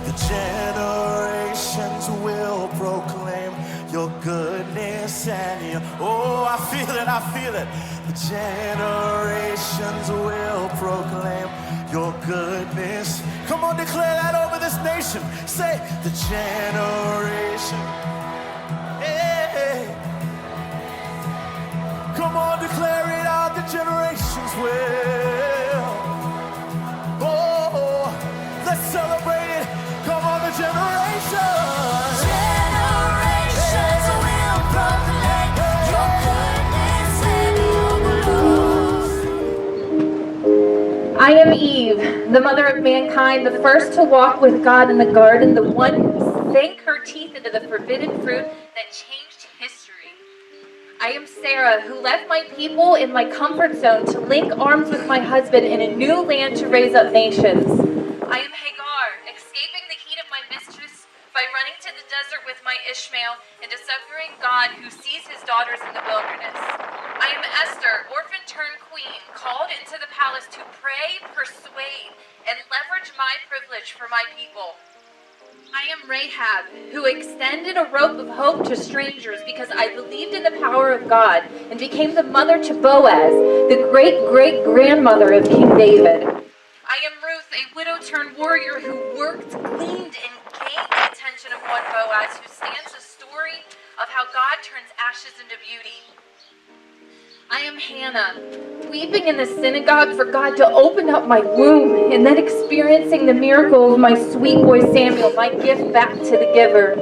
the generations will proclaim your goodness and your, oh, I feel it. The generations will proclaim your goodness. Come on, declare that over this nation. Say, the generation. Hey. Come on, declare it out, the generations will. Oh, let's celebrate it. Come on, the generations. Generations will proclaim your goodness and your glory. I am Eve, the mother of mankind, the first to walk with God in the garden, the one who sank her teeth into the forbidden fruit that changed history. I am Sarah, who left my people in my comfort zone to link arms with my husband in a new land to raise up nations. I am Hagar, escaping the heat of my mistress by running to the desert with my Ishmael and discovering God who sees his daughters in the wilderness. I am Esther, orphan turned queen, called into the palace to pray, persuade, and leverage my privilege for my people. I am Rahab, who extended a rope of hope to strangers because I believed in the power of God and became the mother to Boaz, the great-great-grandmother of King David. I am Ruth, a widow-turned-warrior who worked, gleaned, and gained the attention of one Boaz, who stands a story of how God turns ashes into beauty. I am Hannah, weeping in the synagogue for God to open up my womb and then experiencing the miracle of my sweet boy Samuel, my gift back to the giver.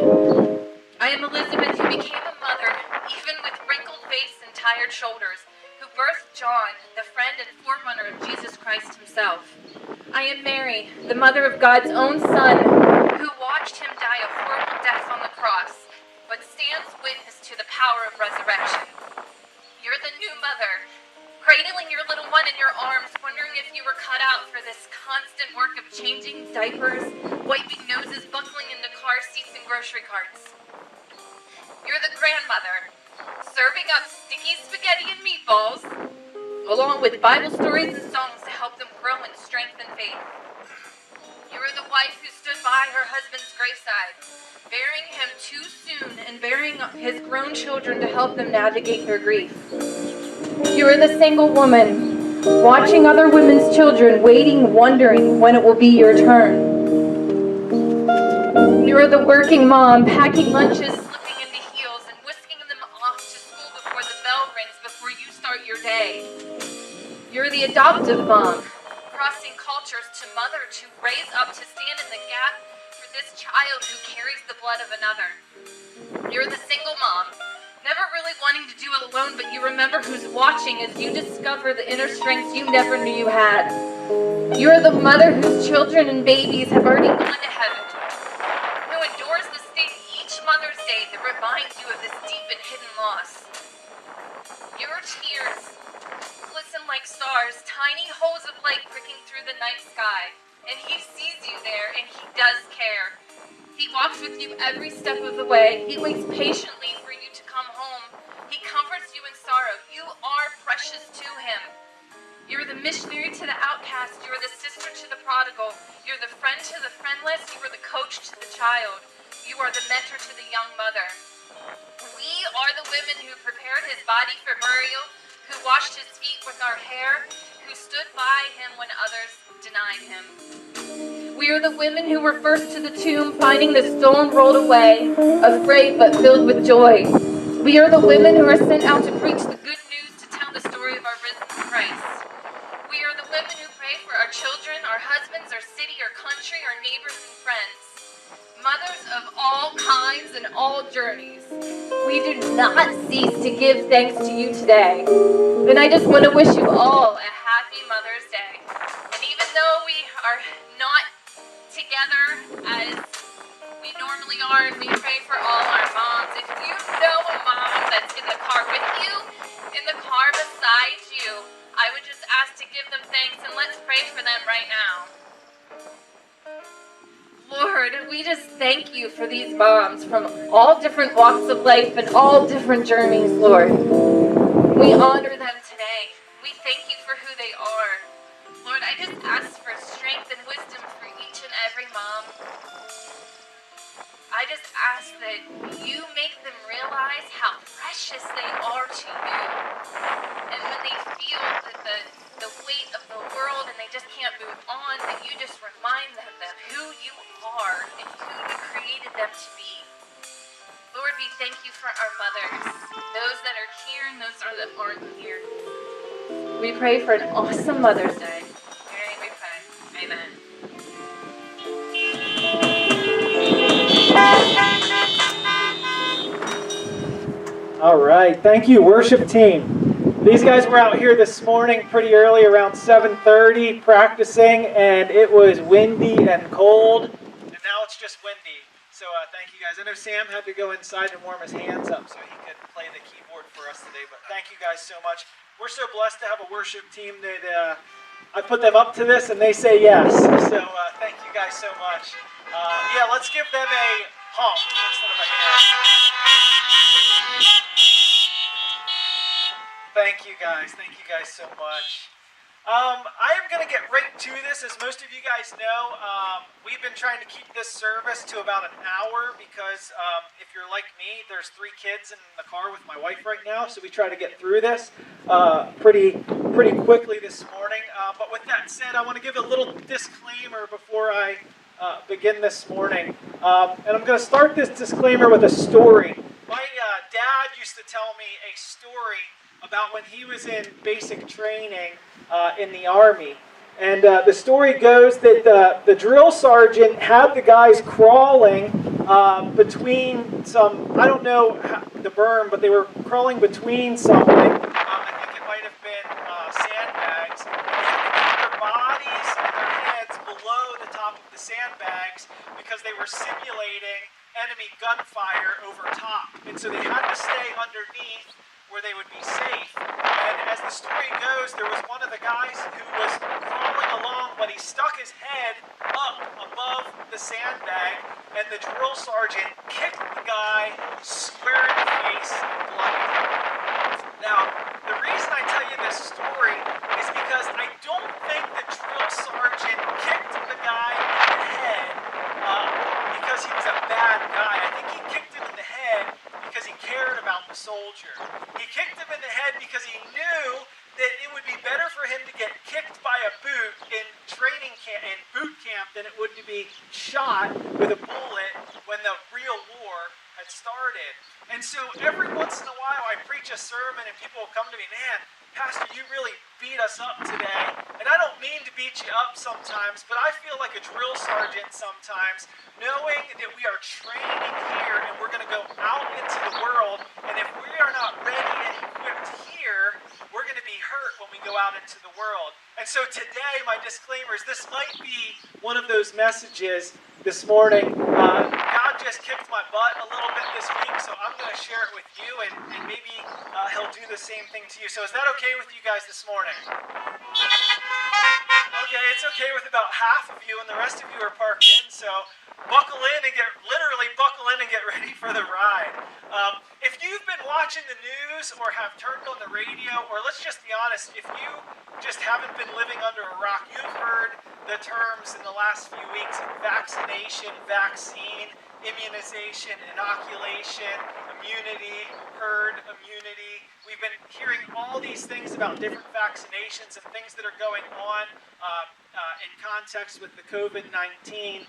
I am Elizabeth, who became a mother, even with wrinkled face and tired shoulders, who birthed John, the friend and forerunner of Jesus Christ himself. I am Mary, the mother of God's own son, who watched him die a horrible death on the cross, but stands witness to the power of resurrection. You're the new mother, cradling your little one in your arms, wondering if you were cut out for this constant work of changing diapers, wiping noses, buckling into car seats and grocery carts. You're the grandmother, serving up sticky spaghetti and meatballs, along with Bible stories and songs to help them grow in strength and faith. You are the wife who stood by her husband's graveside, burying him too soon and burying his grown children to help them navigate their grief. You are the single woman, watching other women's children, waiting, wondering when it will be your turn. You are the working mom, packing lunches, slipping into heels, and whisking them off to school before the bell rings before you start your day. You're the adoptive mom, crossing cultures to mother, to raise up, to stand in the gap for this child who carries the blood of another. You're the single mom, never really wanting to do it alone, but you remember who's watching as you discover the inner strengths you never knew you had. You're the mother whose children and babies have already gone to heaven, who endures the sting each Mother's Day that reminds you of this deep and hidden loss. Your tears glisten like stars, tiny holes of light pricking through the night sky. And he sees you there, and he does care. He walks with you every step of the way. He waits patiently for you to come home. He comforts you in sorrow. You are precious to him. You're the missionary to the outcast. You're the sister to the prodigal. You're the friend to the friendless. You are the coach to the child. You are the mentor to the young mother. We are the women who prepared his body for burial, who washed his feet with our hair, who stood by him when others denied him. We are the women who were first to the tomb, finding the stone rolled away, afraid but filled with joy. We are the women who are sent out to preach the good news, to tell the story of our risen Christ. We are the women who pray for our children, our husbands, our city, our country, our neighbors and friends. Mothers of all kinds and all journeys. We do not cease to give thanks to you today. And I just want to wish you all a happy Mother's Day. And even though we are not together as we normally are, and we pray for all our moms, if you know a mom that's in the car with you, in the car beside you, I would just ask to give them thanks, and let's pray for them right now. Lord, we just thank you for these moms from all different walks of life and all different journeys, Lord. We honor them today. We thank you for who they are. Lord, I just ask for strength and wisdom for each and every Mom. I just ask that you make them realize how precious they are to you. And when they feel that the weight of the world and they just can't move on, that you just remind them of who you are and who you created them to be. Lord, we thank you for our mothers, those that are here and those that aren't here. We pray for an awesome Mother's Day. In your name we pray. Amen. All right, thank you, worship team. These guys were out here this morning pretty early, around 7:30, practicing, and it was windy and cold, and now it's just windy. So thank you guys. I know Sam had to go inside and warm his hands up so he could play the keyboard for us today, but thank you guys so much. We're so blessed to have a worship team that I put them up to this, and they say yes. So thank you guys so much. Yeah, let's give them a honk instead of a hand. Thank you guys so much. I am going to get right to this. As most of you guys know, we've been trying to keep this service to about an hour because if you're like me, there's 3 kids in the car with my wife right now, so we try to get through this pretty quickly this morning. But with that said, I want to give a little disclaimer before I begin this morning. And I'm going to start this disclaimer with a story. My dad used to tell me a story about when he was in basic training in the Army. And the story goes that the drill sergeant had the guys crawling between some, I don't know the berm, but they were crawling between something. I think it might have been sandbags. And they had to keep their bodies and their heads below the top of the sandbags because they were simulating enemy gunfire over top. And so they had to stay underneath where they would be safe. And as the story goes, there was one of the guys who was crawling along, but he stuck his head up above the sandbag, and the drill sergeant kicked the guy square in the face and bloodied him. Now, the reason I tell you this story is because I don't think the drill sergeant kicked the guy in the head because he was a bad guy. I think he kicked him in the head because he cared about the soldier. He kicked him in the head because he knew that it would be better for him to get kicked by a boot in training camp, in boot camp, than it would to be shot with a bullet when the real war had started. And so every once in a while I preach a sermon and people will come to me, man, Pastor, you really beat us up today. And I don't mean to beat you up sometimes, but I feel like a drill sergeant sometimes, knowing that we are training here and we're going to go out into the world, and if we are not ready and equipped here, we're going to be hurt when we go out into the world. And so today, my disclaimer is this might be one of those messages this morning. God just kicked my butt a little bit this week, so I'm going to share it with you, and maybe he'll do the same thing to you. So is that okay with you guys this morning? Okay, it's okay with about half of you, and the rest of you are parked in, so buckle in and get ready for the ride. If you've been watching the news or have turned on the radio, or let's just be honest, if you just haven't been living under a rock, you've heard the terms in the last few weeks: vaccination, vaccine, immunization, inoculation, immunity, herd immunity. We've been hearing all these things about different vaccinations and things that are going on in context with the COVID-19.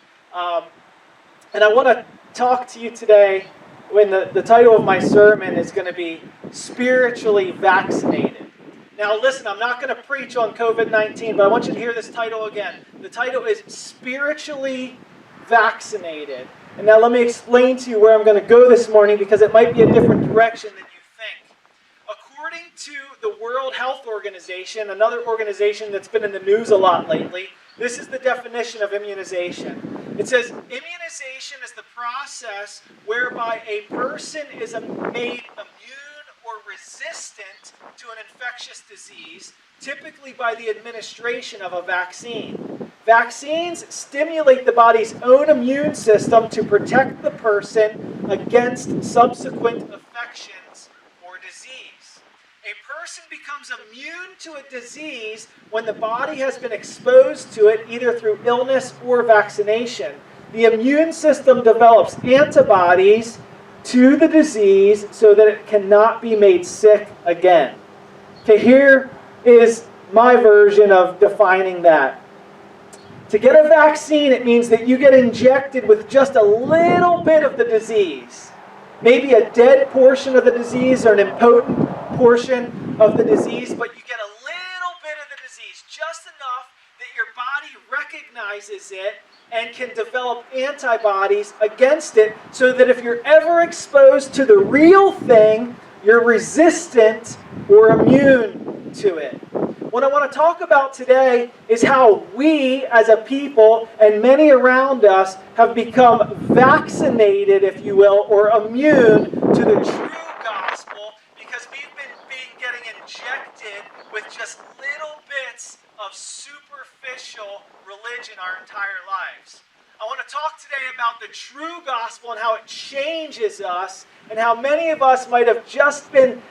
And I want to talk to you today when the title of my sermon is going to be Spiritually Vaccinated. Now listen, I'm not going to preach on COVID-19, but I want you to hear this title again. The title is Spiritually Vaccinated. And now let me explain to you where I'm going to go this morning, because it might be a different direction than you think. According to the World Health Organization, another organization that's been in the news a lot lately, this is the definition of immunization. It says, immunization is the process whereby a person is made immune or resistant to an infectious disease, typically by the administration of a vaccine. Vaccines stimulate the body's own immune system to protect the person against subsequent infections or disease. A person becomes immune to a disease when the body has been exposed to it either through illness or vaccination. The immune system develops antibodies to the disease so that it cannot be made sick again. Okay, here is my version of defining that. To get a vaccine, it means that you get injected with just a little bit of the disease. Maybe a dead portion of the disease or an impotent portion of the disease, but you get a little bit of the disease, just enough that your body recognizes it and can develop antibodies against it so that if you're ever exposed to the real thing, you're resistant or immune to it. What I want to talk about today is how we as a people and many around us have become vaccinated, if you will, or immune to the true gospel because we've been getting injected with just little bits of superficial religion our entire lives. I want to talk today about the true gospel and how it changes us and how many of us might have just been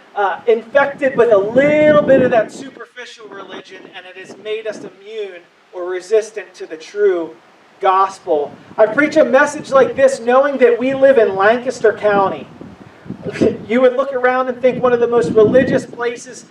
infected with a little bit of that superficial religion and it has made us immune or resistant to the true gospel. I preach a message like this knowing that we live in Lancaster County. You would look around and think one of the most religious places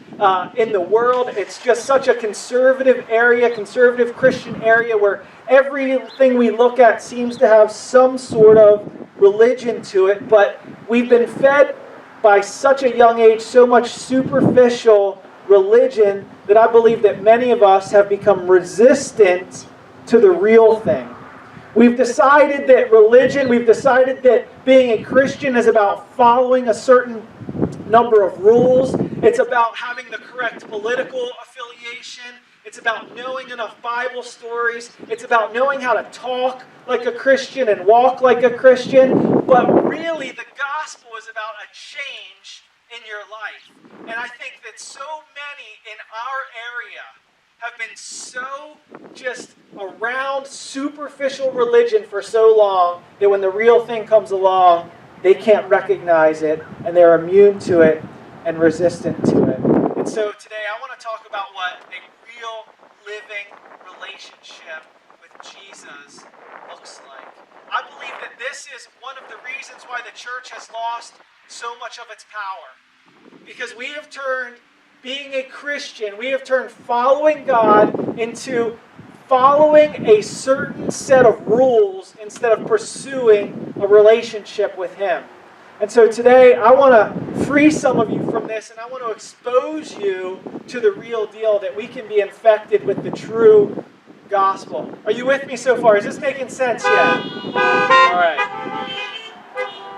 in the world. It's just such a conservative area, conservative Christian area where everything we look at seems to have some sort of religion to it. But we've been fed by such a young age so much superficial religion that I believe that many of us have become resistant to the real thing. We've decided that religion, we've decided that being a Christian is about following a certain number of rules. It's about having the correct political affiliation. It's about knowing enough Bible stories. It's about knowing how to talk like a Christian and walk like a Christian. But really, the gospel is about a change in your life. And I think that so many in our area have been so just around superficial religion for so long that when the real thing comes along, they can't recognize it and they're immune to it and resistant to it. And so today I want to talk about what a real living relationship with Jesus looks like. I believe that this is one of the reasons why the church has lost so much of its power. Because we have turned being a Christian, we have turned following God into following a certain set of rules instead of pursuing a relationship with Him. And so today, I want to free some of you from this, and I want to expose you to the real deal, that we can be infected with the true gospel. Are you with me so far? Is this making sense yet? All right.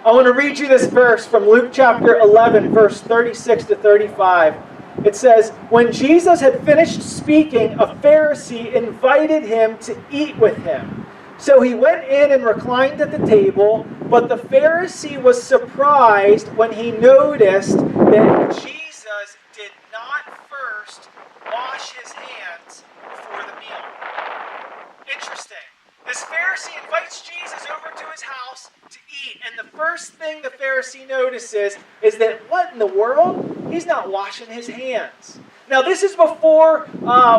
I want to read you this verse from Luke chapter 11, verse 36 to 35. It says, "When Jesus had finished speaking, a Pharisee invited him to eat with him. So he went in and reclined at the table, but the Pharisee was surprised when he noticed that Jesus did not first wash his hands before the meal." Interesting. This Pharisee invites Jesus over to his house to eat, and the first thing the Pharisee notices is that, what in the world? He's not washing his hands. Now, this is before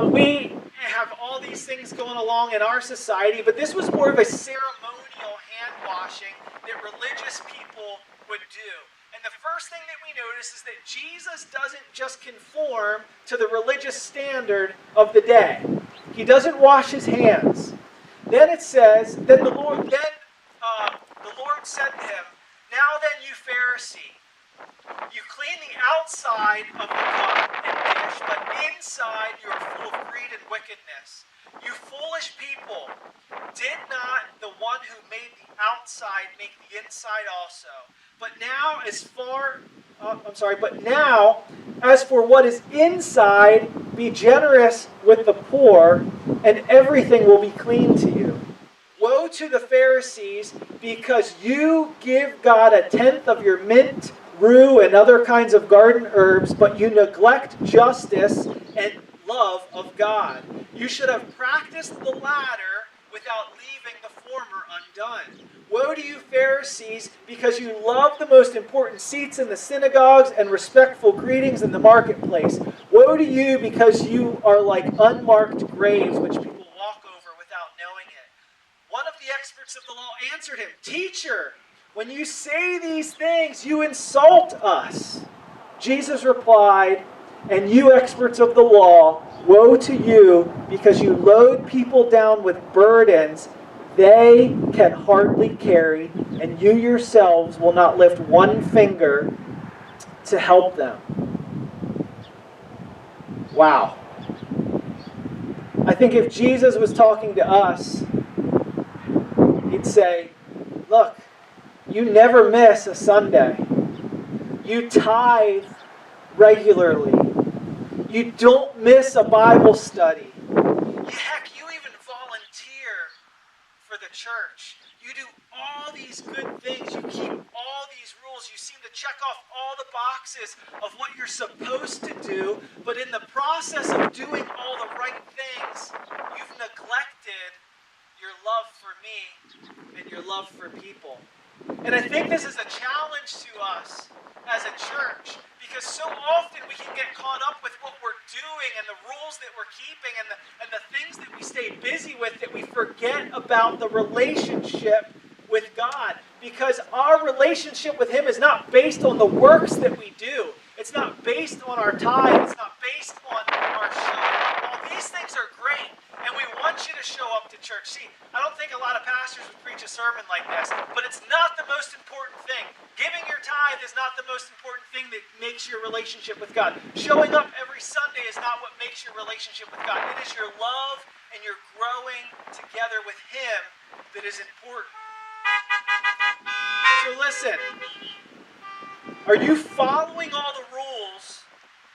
we have all these things going along in our society, but this was more of a ceremonial hand washing that religious people would do. And the first thing that we notice is that Jesus doesn't just conform to the religious standard of the day. He doesn't wash his hands. Then it says, the Lord said to him, "Now then, you Pharisee, you clean the outside of the cup and dish, but inside you are full of greed and wickedness. You foolish people, did not the one who made the outside make the inside also? But now, as for what is inside, be generous with the poor, and everything will be clean to you. Woe to the Pharisees, because you give God a tenth of your mint, rue, and other kinds of garden herbs, but you neglect justice and love of God. You should have practiced the latter without leaving the former undone. Woe to you, Pharisees, because you love the most important seats in the synagogues and respectful greetings in the marketplace. Woe to you, because you are like unmarked graves, which people walk over without knowing it. One of the experts of the law answered him, Teacher, when you say these things, you insult us. Jesus replied, And you experts of the law, woe to you, because you load people down with burdens they can hardly carry, and you yourselves will not lift one finger to help them. Wow. I think if Jesus was talking to us, he'd say, look, you never miss a Sunday. You tithe regularly. You don't miss a Bible study. Heck, you even volunteer for the church. You do all these good things. You keep all these rules. You seem to check off all the boxes of what you're supposed to do, but in the process of doing all the right things, you've neglected your love for me and your love for people. And I think this is a challenge to us as a church, because so often we can get caught up with what we're doing and the rules that we're keeping and the things that we stay busy with that we forget about the relationship with God. Because our relationship with Him is not based on the works that we do. It's not based on our tithe. It's not based on our showing up. All these things are great, and we want you to show up to church. See, I don't think a lot of pastors would preach a sermon like this, but it's not the most important thing. Giving your tithe is not the most important thing that makes your relationship with God. Showing up every Sunday is not what makes your relationship with God. It is your love and your growing together with Him that is important. So listen, are you following all the rules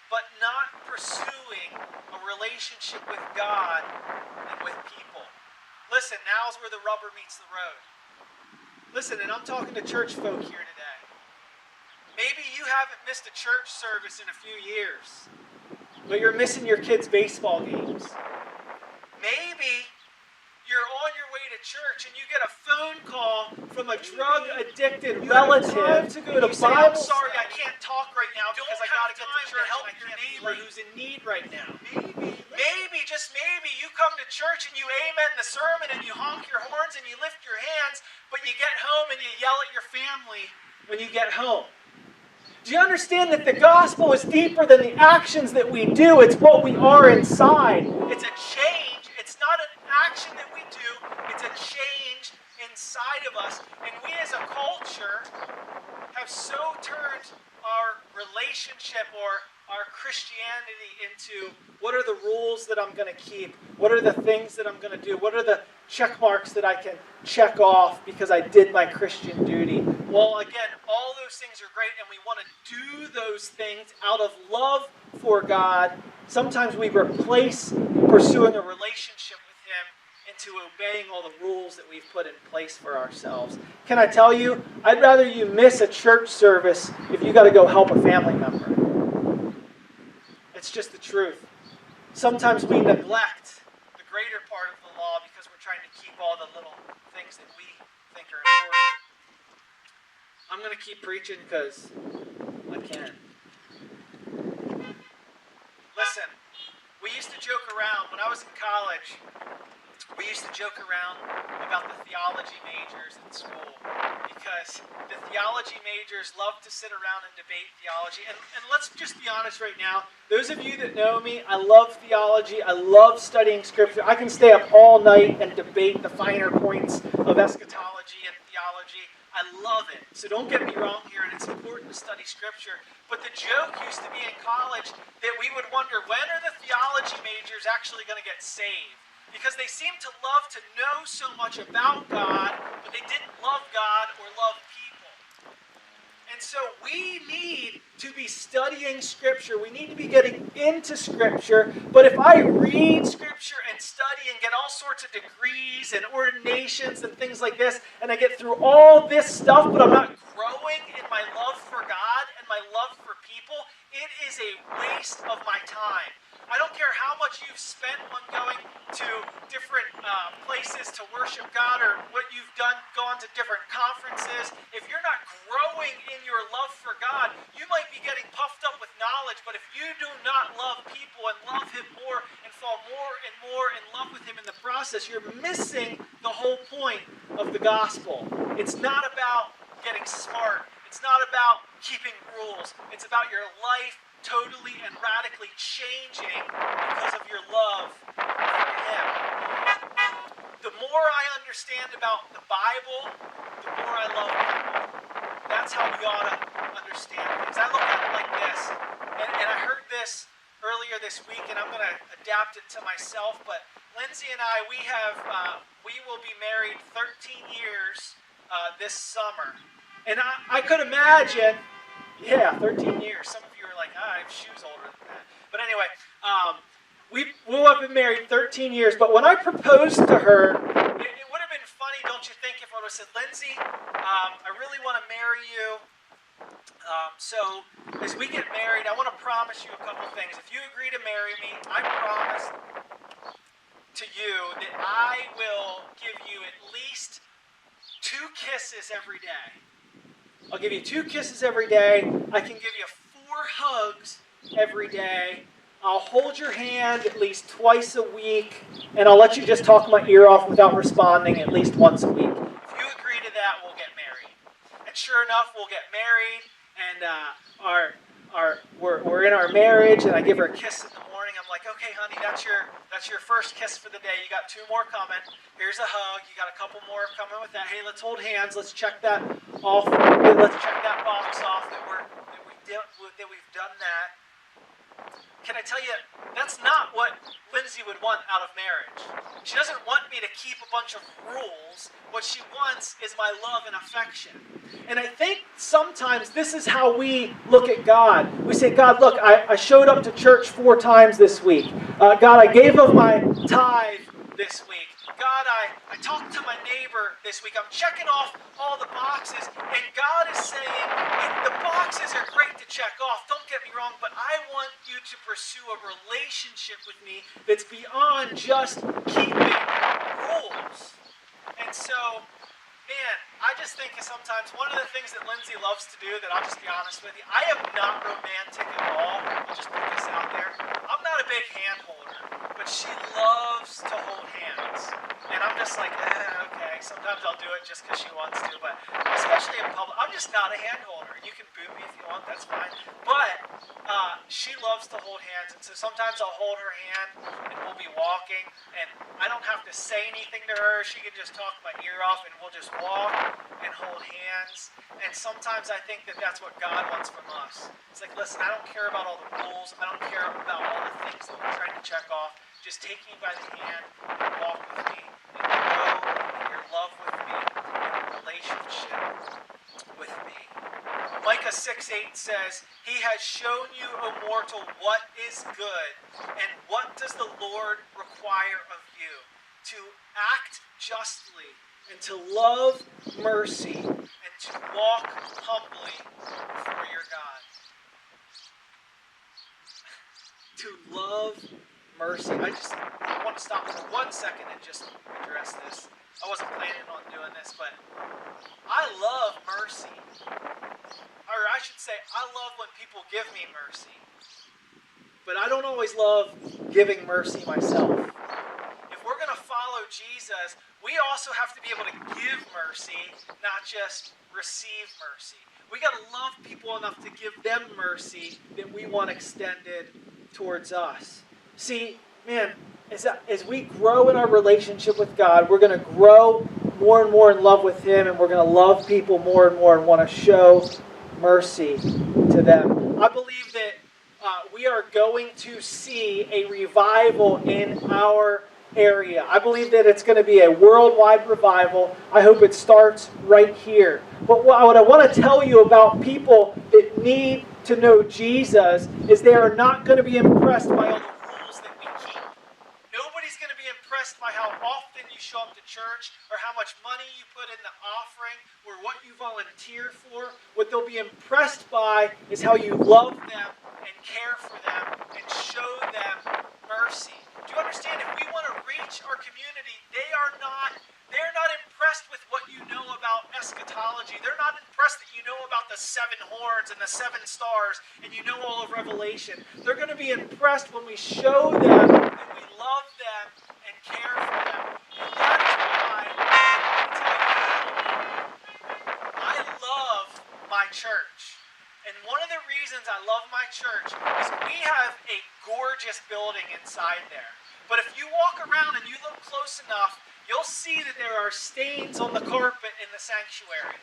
but not pursuing a relationship with God and with people? Listen, now's where the rubber meets the road. Listen, and I'm talking to church folk here today. Maybe you haven't missed a church service in a few years, but you're missing your kids' baseball games. Maybe you're on your way to church and you get a phone call from a drug-addicted relative to go to Bible. I'm sorry, I can't talk right now because I got to get to church to help your neighbor who's in need right now. Maybe, just maybe, you come to church and you amen the sermon and you honk your horns and you lift your hands, but you get home and you yell at your family when you get home. Do you understand that the gospel is deeper than the actions that we do? It's what we are inside. It's a change. It's not an action that we do. It's a change inside of us. And we as a culture have so turned our relationship or our Christianity into what are the rules that I'm going to keep? What are the things that I'm going to do? What are the check marks that I can check off because I did my Christian duty? Well, again, all those things are great and we want to do those things out of love for God. Sometimes we replace pursuing a relationship with Him into obeying all the rules that we've put in place for ourselves. Can I tell you, I'd rather you miss a church service if you got to go help a family member. It's just the truth. Sometimes we neglect the greater part of the law because we're trying to keep all the little things that we think are important. I'm going to keep preaching because I can. Listen, we used to joke around when I was in college. We used to joke around about the theology majors in school because the theology majors love to sit around and debate theology. And let's just be honest right now. Those of you that know me, I love theology. I love studying Scripture. I can stay up all night and debate the finer points of eschatology and theology. I love it. So don't get me wrong here, and it's important to study Scripture. But the joke used to be in college that we would wonder, when are the theology majors actually going to get saved? Because they seem to love to know so much about God, but they didn't love God or love people. And so we need to be studying Scripture. We need to be getting into Scripture. But if I read Scripture and study and get all sorts of degrees and ordinations and things like this, and I get through all this stuff, but I'm not growing in my love for God and my love for people, it is a waste of my time. I don't care how much you've spent on going to different places to worship God or what you've done, gone to different conferences. If you're not growing in your love for God, you might be getting puffed up with knowledge, but if you do not love people and love Him more and fall more and more in love with Him in the process, you're missing the whole point of the gospel. It's not about getting smart. It's not about keeping rules. It's about your life totally and radically changing because of your love for Him. The more I understand about the Bible, the more I love people. That's how we ought to understand things. I look at it like this, and I heard this earlier this week, and I'm going to adapt it to myself, but Lindsay and I, we will be married 13 years this summer. And I could imagine, 13 years. Some of you are like, I have shoes older than that. But anyway, we'll have been married 13 years. But when I proposed to her, it would have been funny, don't you think, if I would have said, Lindsay, I really want to marry you. So as we get married, I want to promise you a couple things. If you agree to marry me, I promise to you that I will give you at least 2 kisses every day. I'll give you 2 kisses every day. I can give you 4 hugs every day. I'll hold your hand at least twice a week, and I'll let you just talk my ear off without responding at least once a week. If you agree to that, we'll get married. And sure enough, we'll get married, and we're in our marriage, and I give her a kiss in the morning. I'm like, okay, honey, that's your first kiss for the day. You got 2 more coming. Here's a hug. You got a couple more coming with that. Hey, let's hold hands. Let's check that off. Let's check that box off that we've done that. Can I tell you, that's not what Lindsay would want out of marriage. She doesn't want me to keep a bunch of rules. What she wants is my love and affection. And I think sometimes this is how we look at God. We say, God, look, I showed up to church 4 times this week. God, I gave of my tithe this week. God, I talked to my neighbor this week. I'm checking off all the boxes. And God is saying, the boxes are great to check off. Don't get me wrong, but I want you to pursue a relationship with me that's beyond just keeping rules. And so, man, I just think sometimes one of the things that Lindsay loves to do, that I'll just be honest with you, I am not romantic at all. I'll just put this out there. I'm not a big hand holder, but she loves to hold hands. And I'm just like, okay, sometimes I'll do it just because she wants to, but especially in public, I'm just not a hand holder. You can boo me if you want, that's fine. But she loves to hold hands, and so sometimes I'll hold her hand, and we'll be walking, and I don't have to say anything to her. She can just talk my ear off, and we'll just walk and hold hands. And sometimes I think that that's what God wants from us. It's like, listen, I don't care about all the rules. I don't care about all the things that we're trying to check off. Just take me by the hand and walk with me and grow in your love with me and your relationship with me. Micah 6:8 says, He has shown you, O mortal, what is good, and what does the Lord require of you? To act justly, and to love mercy, and to walk humbly before your God. To love mercy. I want to stop for 1 second and just address this. I wasn't planning on doing this, but I love mercy. Or I should say, I love when people give me mercy. But I don't always love giving mercy myself. If we're going to follow Jesus, we also have to be able to give mercy, not just receive mercy. We got to love people enough to give them mercy that we want extended towards us. See, man, as we grow in our relationship with God, we're going to grow more and more in love with Him, and we're going to love people more and more and want to show mercy to them. I believe that we are going to see a revival in our area. I believe that it's going to be a worldwide revival. I hope it starts right here. But what I want to tell you about people that need to know Jesus is they are not going to be impressed by all the rules that we keep. Nobody's going to be impressed by how often you show up to church or how much money you put in the offering or what you volunteer for. What they'll be impressed by is how you love them and care for them and show them mercy. Do you understand? If we want to reach our community, they're not impressed with what you know about eschatology. They're not impressed that you know about the 7 horns and the 7 stars and you know all of Revelation. They're going to be impressed when we show them that we love them and care for them. And that is why I tell you, I love my church. And one of the reasons I love my church is we have a gorgeous building inside there. But if you walk around and you look close enough, you'll see that there are stains on the carpet in the sanctuary.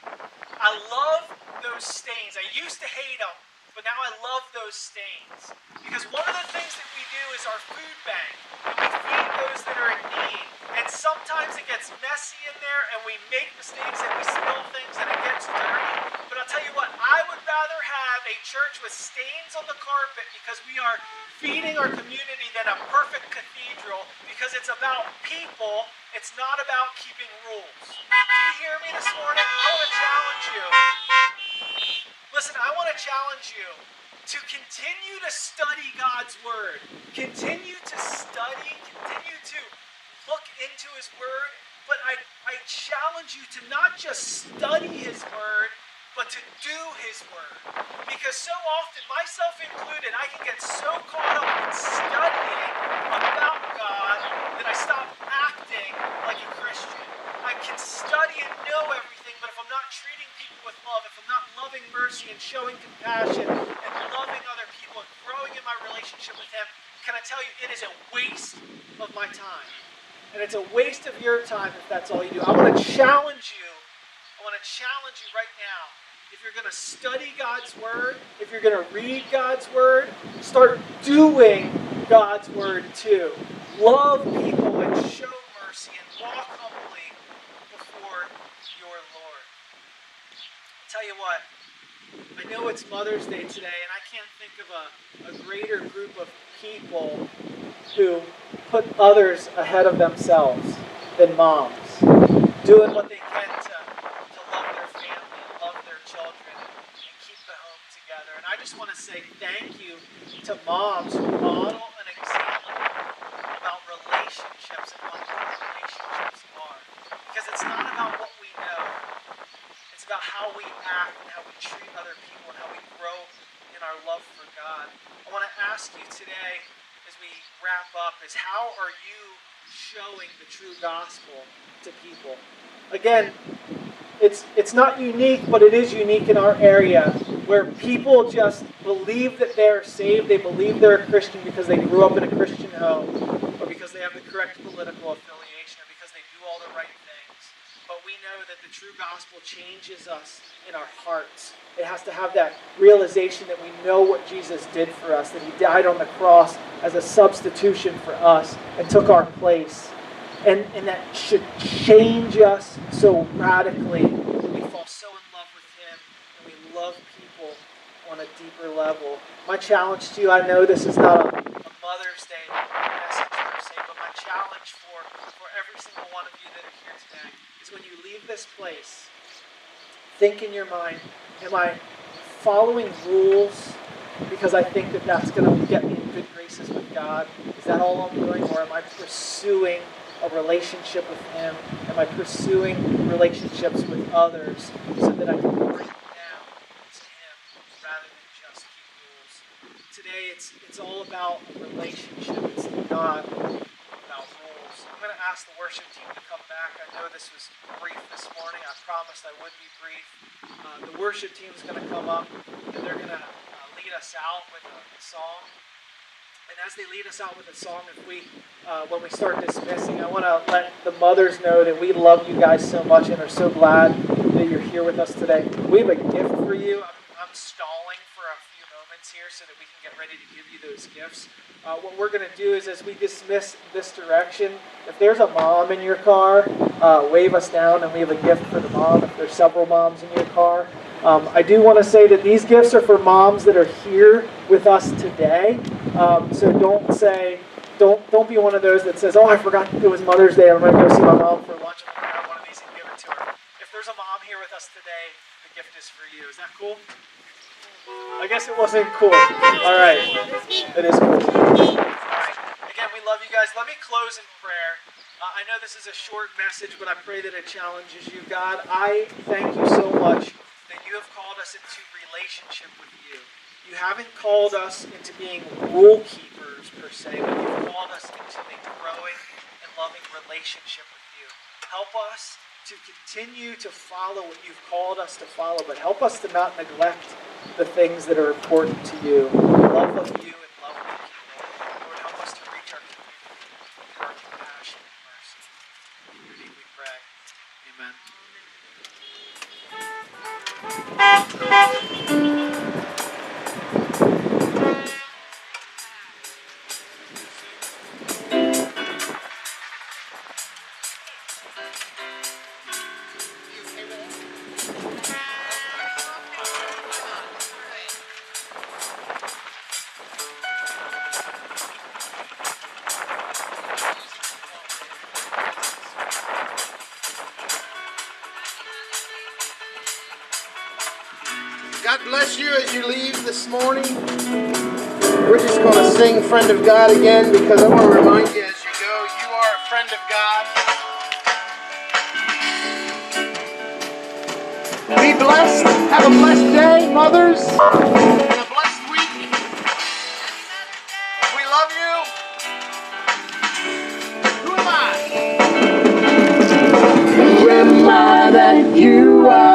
I love those stains. I used to hate them, but now I love those stains. Because one of the things that we do is our food bank. And we feed those that are in need. And sometimes it gets messy in there and we make mistakes and we spill things and it gets dirty. But I'll tell you what, I would rather have a church with stains on the carpet because we are feeding our community than a perfect cathedral because it's about people. It's not about keeping rules. Do you hear me this morning? I want to challenge you. Listen, I want to challenge you to continue to study God's Word. Continue to study, continue to look into His Word. But I challenge you to not just study His Word, but to do His Word. Because so often, myself included, I can get so caught up in studying about God that I stop acting like a Christian. I can study and know everything, but if I'm not treating people with love, if I'm not loving mercy and showing compassion and loving other people and growing in my relationship with Him, can I tell you, it is a waste of my time. And it's a waste of your time if that's all you do. I want to challenge you right now. If you're going to study God's Word, if you're going to read God's Word, start doing God's Word too. Love people and show mercy and walk humbly before your Lord. I'll tell you what, I know it's Mother's Day today, and I can't think of a greater group of people who put others ahead of themselves than moms, doing what they can to love their family, love their children, and keep the home together. And I just want to say thank you to moms who model an example about relationships and what good relationships are. Because it's not about what we know. It's about how we act and how we treat other people and how we grow in our love for God. I want to ask you today, as we wrap up, is how are you showing the true gospel to people? Again, it's not unique, but it is unique in our area where people just believe that they're saved. They believe they're a Christian because they grew up in a Christian home or because they have the correct political affiliation or because they do all the right things. But we know that the true gospel changes us in our hearts. It has to have that realization that we know what Jesus did for us, that He died on the cross as a substitution for us and took our place. And that should change us so radically that we fall so in love with Him and we love people on a deeper level. My challenge to you, I know this is not a Mother's Day message per se, but my challenge for every single one of you that are here today is when you leave this place, think in your mind, am I following rules because I think that that's going to get me in good graces with God? Is that all I'm doing? Or am I pursuing a relationship with Him? Am I pursuing relationships with others so that I can bring down to Him rather than just keep rules? Today it's all about a relationship. It's not about rules. I'm going to ask the worship team to come back. I know this was brief this morning. I promised I would be brief. The worship team is going to come up and they're going to lead us out with a song. And as they lead us out with a song, when we start dismissing, I want to let the mothers know that we love you guys so much and are so glad that you're here with us today. We have a gift for you. I'm stalling for a few moments here so that we can get ready to give you those gifts. What we're going to do is, as we dismiss this direction, if there's a mom in your car, wave us down and we have a gift for the mom. If there's several moms in your car, I do want to say that these gifts are for moms that are here with us today. So don't say, Don't be one of those that says, "Oh, I forgot it was Mother's Day. I'm going to go see my mom for lunch. I'm going to grab one of these and give it to her." If there's a mom here with us today, the gift is for you. Is that cool? I guess it wasn't cool. All right, it is cool. All right. Again, we love you guys. Let me close in prayer. I know this is a short message, but I pray that it challenges you. God, I thank you so much that you have called us into relationship with you. You haven't called us into being rule keepers per se, but you've called us into a growing and loving relationship with you. Help us to continue to follow what you've called us to follow, but help us to not neglect the things that are important to you. Love of you and love of the kingdom. Lord, help us to reach our community with your compassion and mercy. In your name we pray. Amen. God bless you as you leave this morning. We're just going to sing Friend of God again because I want to remind you as you go, you are a friend of God. Be blessed. Have a blessed day, mothers. And a blessed week. We love you. Who am I? Who am I that you are?